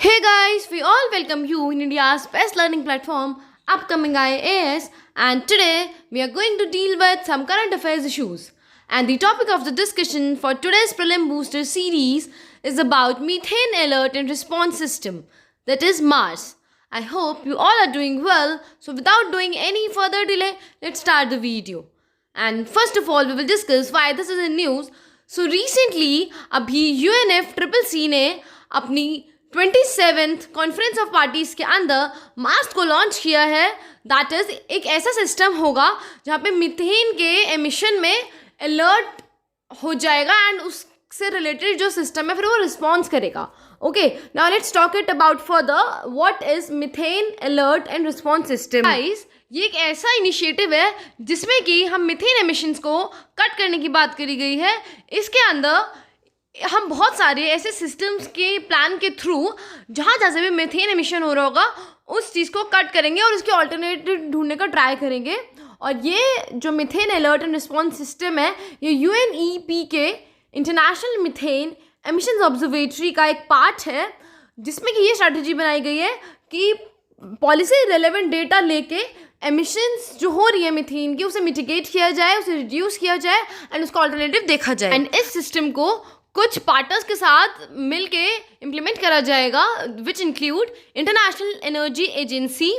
Hey guys, we all welcome you in India's best learning platform, Upcoming IAS, and today we are going to deal with some current affairs issues. And the topic of the discussion for today's Prelim Booster series is about Methane Alert and Response System, that is MARS. I hope you all are doing well, so without doing any further delay, let's start the video. And first of all, we will discuss why this is in news. So recently, अभी UNFCCC ने अपनी 27th conference of parties के अंदर Mars को launch किया है. That is एक ऐसा सिस्टम होगा जहाँ पे मीथेन के एमिशन में अलर्ट हो जाएगा एंड उससे रिलेटेड जो सिस्टम है फिर वो रिस्पॉन्स करेगा. Okay, now let's talk it about further what is methane alert and response system. Guys, ये एक ऐसा इनिशिएटिव है जिसमें कि हम मीथेन एमिशंस को कट करने की बात करी गई है. इसके अंदर हम बहुत सारे ऐसे सिस्टम्स के प्लान के थ्रू जहाँ जहाँ से भी मीथेन एमिशन हो रहा होगा उस चीज़ को कट करेंगे और इसके ऑल्टरनेटिव ढूंढने का ट्राई करेंगे. और ये जो methane alert and response system है ये UNEP के इंटरनेशनल मीथेन एमिशंस ऑब्जर्वेटरी का एक पार्ट है, जिसमें कि ये स्ट्रैटेजी बनाई गई है कि पॉलिसी रेलेवेंट डेटा लेके एमिशंस जो हो रही है मीथेन की उसे मिटिगेट किया जाए, उसे रिड्यूस किया जाए एंड उसका ऑल्टरनेटिव देखा जाए. एंड इस सिस्टम को कुछ पार्टनर्स के साथ मिलके इम्प्लीमेंट करा जाएगा, which include international energy agency,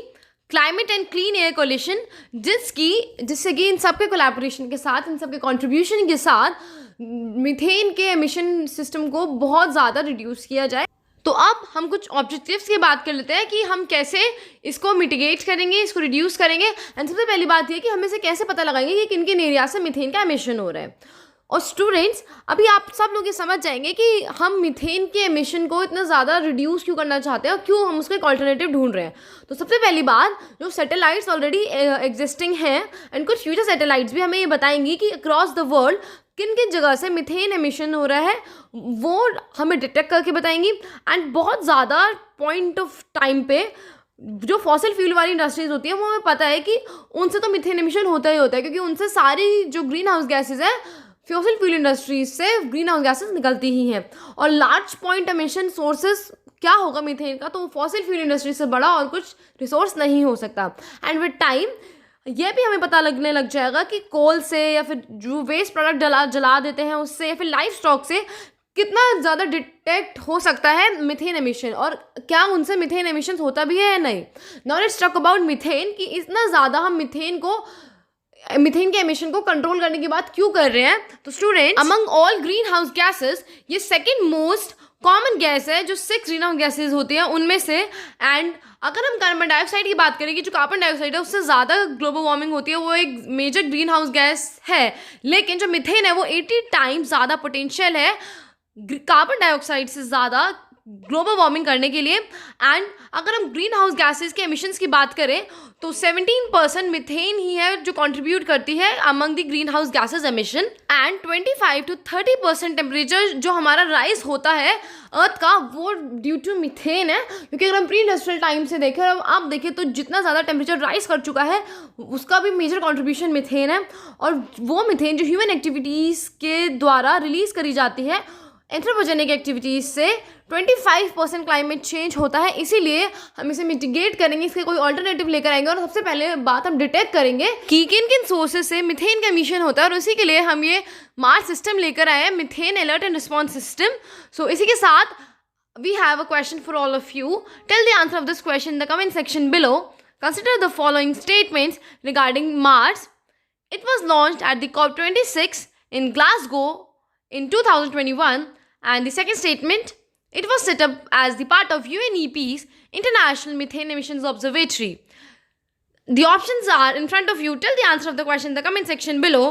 climate and clean air coalition, जिससे कि इन सब के कोलैबोरेशन के साथ, इन सब के कॉन्ट्रीब्यूशन के साथ मीथेन के एमिशन सिस्टम को बहुत ज़्यादा रिड्यूस किया जाए. तो अब हम कुछ ऑब्जेक्टिव्स की बात कर लेते हैं कि हम कैसे इसको मिटिगेट करेंगे, इसको रिड्यूस करेंगे. एंड सबसे पहली बात यह कि हम इसे कैसे पता लगाएंगे कि किन किन एरिया से मीथेन का एमिशन हो रहा है. और स्टूडेंट्स, अभी आप सब लोग ये समझ जाएंगे कि हम मीथेन के एमिशन को इतना ज़्यादा रिड्यूस क्यों करना चाहते हैं और क्यों हम उसका एक ऑल्टरनेटिव ढूंढ रहे हैं. तो सबसे पहली बात, जो सैटेलाइट्स ऑलरेडी एग्जिस्टिंग हैं एंड कुछ फ्यूचर सैटेलाइट्स भी हमें ये बताएंगी कि अक्रॉस द वर्ल्ड किन किन जगह से मीथेन एमिशन हो रहा है, वो हमें डिटेक्ट करके बताएंगी. एंड बहुत ज़्यादा पॉइंट ऑफ टाइम पे जो फॉसिल फ्यूल वाली इंडस्ट्रीज होती है वो हमें पता है कि उनसे तो मीथेन एमिशन होता ही होता है, क्योंकि उनसे सारी जो ग्रीन हाउस गैसेज है फॉसिल फ्यूल इंडस्ट्रीज से ग्रीन हाउस गैसेज निकलती ही हैं. और लार्ज पॉइंट एमिशन सोर्सेस क्या होगा मीथेन का, तो फॉसिल फ्यूल इंडस्ट्री से बड़ा और कुछ रिसोर्स नहीं हो सकता. एंड विद टाइम यह भी हमें पता लगने लग जाएगा कि कोल से या फिर जो वेस्ट प्रोडक्ट जला देते हैं उससे या फिर लाइफ स्टॉक से कितना ज़्यादा डिटेक्ट हो सकता है मीथेन एमिशन और क्या उनसे मीथेन एमिशन होता भी है या नहीं. Now let's talk about methane कि इतना ज़्यादा हम मीथेन के एमिशन को कंट्रोल करने की बात क्यों कर रहे हैं. तो students, among all green house gases ये सेकेंड मोस्ट कॉमन गैस है जो 6 ग्रीन हाउस गैसेज होती हैं उनमें से. एंड अगर हम कार्बन डाइऑक्साइड की बात करें कि जो कार्बन डाइऑक्साइड है उससे ज़्यादा ग्लोबल वार्मिंग होती है, वो एक मेजर ग्रीन हाउस गैस है. लेकिन जो मीथेन है वो 80 टाइम्स ज़्यादा पोटेंशियल है कार्बन डाइऑक्साइड से ज़्यादा ग्लोबल वार्मिंग करने के लिए. एंड अगर हम ग्रीन हाउस गैसेज के एमिशंस की बात करें तो 17% मीथेन ही है जो कंट्रीब्यूट करती है among the green house gases emission. And 25 to 30% temperature जो हमारा राइज होता है अर्थ का वो ड्यू टू मीथेन है, क्योंकि अगर हम प्री इंडस्ट्रियल टाइम से देखें और आप देखें तो जितना ज़्यादा टेम्परेचर राइज कर चुका है उसका भी मेजर कॉन्ट्रीब्यूशन मीथेन है. और वो मीथेन जो ह्यूमन एक्टिविटीज़ के द्वारा रिलीज़ करी जाती है एंथ्रोपोजेनिक एक्टिविटीज़ से 25% क्लाइमेट चेंज होता है. इसीलिए हम इसे मिटिगेट करेंगे, इसके कोई ऑल्टरनेटिव लेकर आएंगे. और सबसे पहले बात हम डिटेक्ट करेंगे कि किन किन सोर्सेज से मीथेन का एमिशन होता है और उसी के लिए हम ये मार्स सिस्टम लेकर आए हैं, methane alert and response system. So इसी के साथ we have a question for all of you. Tell the answer of this question in the comment section below. Consider the following statements regarding Mars. It was launched at the COP26 in Glasgow in 2021. And the second statement, it was set up as the part of UNEP's International Methane Emissions Observatory. The options are in front of you. Tell the answer of the question in the comment section below.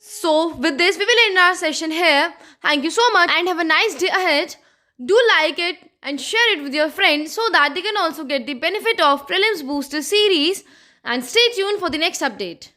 So with this, we will end our session here. Thank you so much and have a nice day ahead. Do like it and share it with your friends so that they can also get the benefit of Prelims Booster series. And stay tuned for the next update.